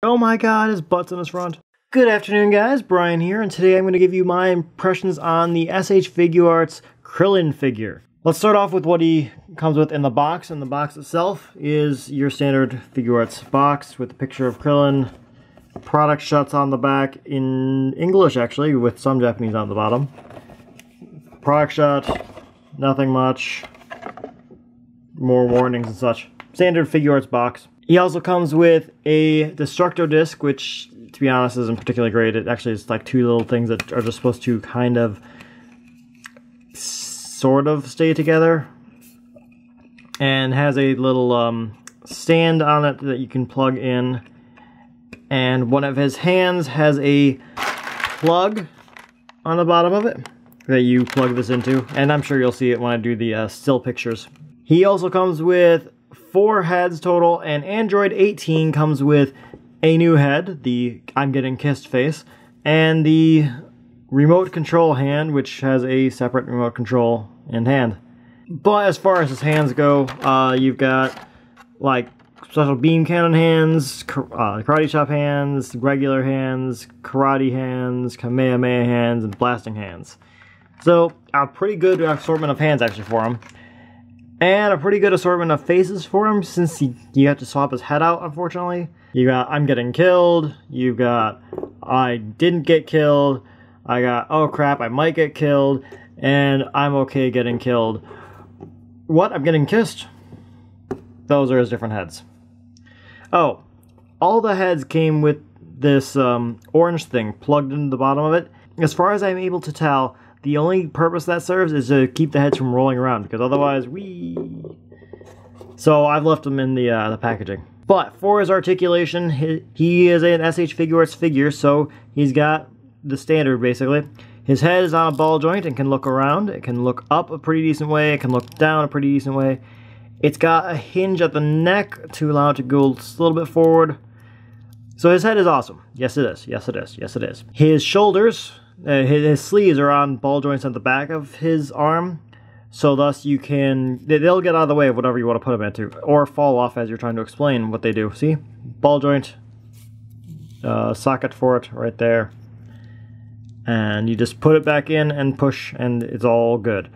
Oh my god, his butt's in his front. Good afternoon guys, Brian here, and today I'm going to give you my impressions on the SH Figuarts Krillin figure. Let's start off with what he comes with in the box, and the box itself is your standard Figuarts box with a picture of Krillin, product shots on the back in English actually, with some Japanese on the bottom. Product shot, nothing much, more warnings and such. Standard Figuarts box. He also comes with a Destructo disc, which, to be honest, isn't particularly great. It actually is like two little things that are just supposed to kind of, sort of stay together. And has a little stand on it that you can plug in. And one of his hands has a plug on the bottom of it that you plug this into. And I'm sure you'll see it when I do the still pictures. He also comes with 4 heads total, and Android 18 comes with a new head, the I'm Getting Kissed face, and the remote control hand, which has a separate remote control and hand. But as far as his hands go, you've got like special beam cannon hands, karate chop hands, regular hands, karate hands, Kamehameha hands, and blasting hands. So a pretty good assortment of hands actually for him. And a pretty good assortment of faces for him, since you have to swap his head out, unfortunately. You got I'm Getting Killed, you've got I Didn't Get Killed, I got Oh Crap, I Might Get Killed, and I'm Okay Getting Killed. What? I'm Getting Kissed? Those are his different heads. Oh, all the heads came with this orange thing plugged into the bottom of it. As far as I'm able to tell, the only purpose that serves is to keep the heads from rolling around, because otherwise, So I've left them in the packaging. But for his articulation, he is an SH Figuarts figure, so he's got the standard, basically. His head is on a ball joint and can look around. It can look up a pretty decent way. It can look down a pretty decent way. It's got a hinge at the neck to allow it to go a little bit forward. So his head is awesome. Yes, it is. Yes, it is. Yes, it is. His shoulders... his sleeves are on ball joints at the back of his arm, so thus you can, they'll get out of the way of whatever you want to put them into, or fall off as you're trying to explain what they do. See? Ball joint, socket for it right there, and you just put it back in and push, and it's all good.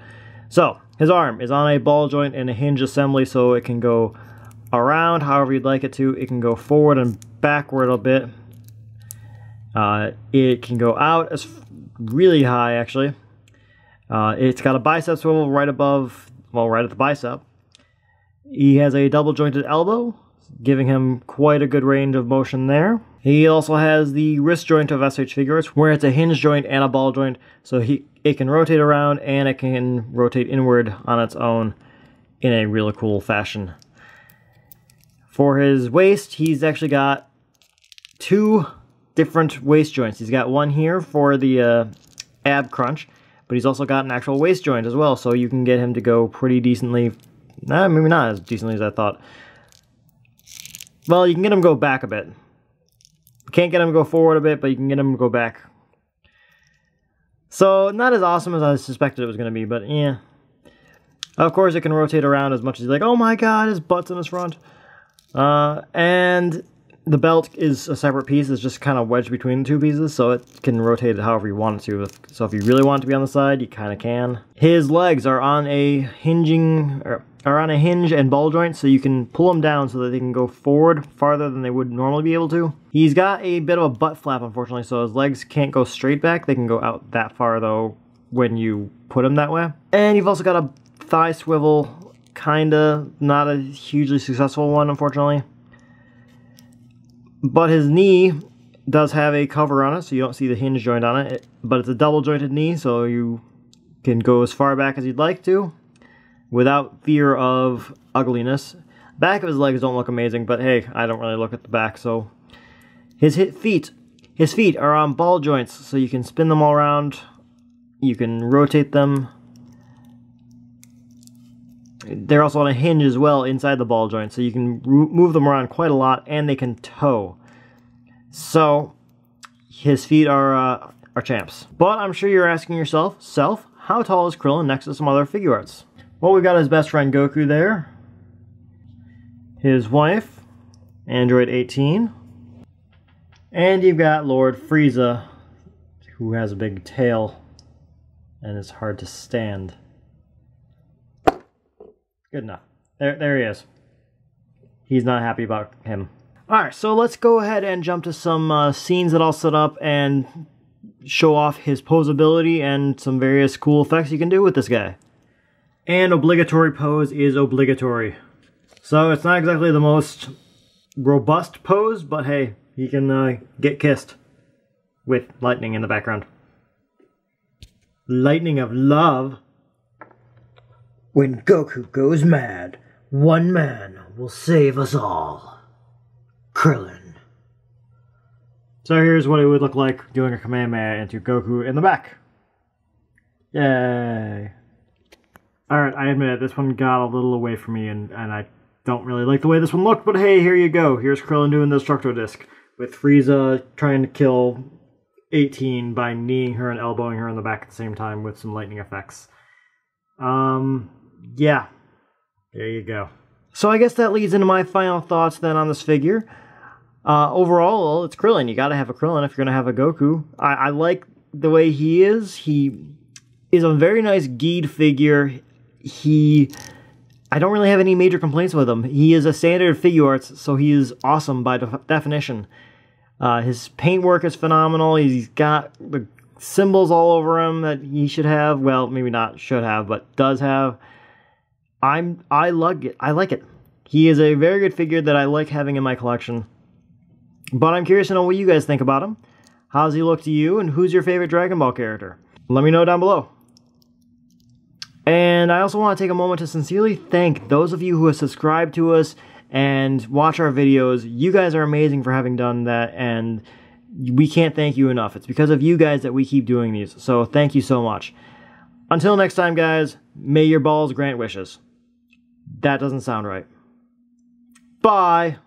So, his arm is on a ball joint and a hinge assembly, so it can go around however you'd like it to. It can go forward and backward a bit. It can go out as really high, actually. It's got a bicep swivel right above, well, right at the bicep. He has a double jointed elbow, giving him quite a good range of motion there. He also has the wrist joint of SH Figuarts, where it's a hinge joint and a ball joint, so it can rotate around and it can rotate inward on its own in a really cool fashion. For his waist, he's actually got 2 different waist joints. He's got one here for the ab crunch, but he's also got an actual waist joint as well, so you can get him to go pretty decently. Maybe not as decently as I thought. Well, you can get him to go back a bit. Can't get him to go forward a bit, but you can get him to go back. So, not as awesome as I suspected it was going to be, but yeah. Of course, it can rotate around as much as you like. Oh my god, his butt's in his front. And the belt is a separate piece. It's just kind of wedged between the 2 pieces, so it can rotate it however you want it to. So if you really want it to be on the side, you kind of can. His legs are on a hinge and ball joint, so you can pull them down so that they can go forward farther than they would normally be able to. He's got a bit of a butt flap, unfortunately, so his legs can't go straight back. They can go out that far, though, when you put them that way. And you've also got a thigh swivel, kinda, not a hugely successful one, unfortunately. But his knee does have a cover on it, so you don't see the hinge joint on it. But it's a double jointed knee, so you can go as far back as you'd like to without fear of ugliness. Back of his legs don't look amazing, but hey, I don't really look at the back, so. His feet are on ball joints, so you can spin them all around. You can rotate them. They're also on a hinge as well inside the ball joint, so you can move them around quite a lot, and they can tow. So, his feet are champs. But I'm sure you're asking yourself, how tall is Krillin next to some other Figuarts? Well, we've got his best friend Goku there. His wife, Android 18. And you've got Lord Frieza, who has a big tail and is hard to stand. Good enough. There he is. He's not happy about him. Alright, so let's go ahead and jump to some scenes that I'll set up and show off his posability and some various cool effects you can do with this guy. And obligatory pose is obligatory. So it's not exactly the most robust pose, but hey, he can get kissed with lightning in the background. Lightning of love. When Goku goes mad, one man will save us all. Krillin. So here's what it would look like doing a Kamehameha into Goku in the back. Yay. Alright, I admit this one got a little away from me and I don't really like the way this one looked, but hey, here you go. Here's Krillin doing the Destructo Disc with Frieza trying to kill 18 by kneeing her and elbowing her in the back at the same time with some lightning effects. Yeah. There you go. So I guess that leads into my final thoughts then on this figure. Overall, it's Krillin. You gotta have a Krillin if you're gonna have a Goku. I like the way he is. He is a very nice geed figure. I don't really have any major complaints with him. He is a standard Figuarts, so he is awesome by definition. His paintwork is phenomenal. He's got the symbols all over him that he should have. Well, maybe not should have, but does have. I like it. He is a very good figure that I like having in my collection. But I'm curious to know what you guys think about him. How does he look to you, and who's your favorite Dragon Ball character? Let me know down below. And I also want to take a moment to sincerely thank those of you who have subscribed to us and watch our videos. You guys are amazing for having done that, and we can't thank you enough. It's because of you guys that we keep doing these, so thank you so much. Until next time, guys, may your balls grant wishes. That doesn't sound right. Bye!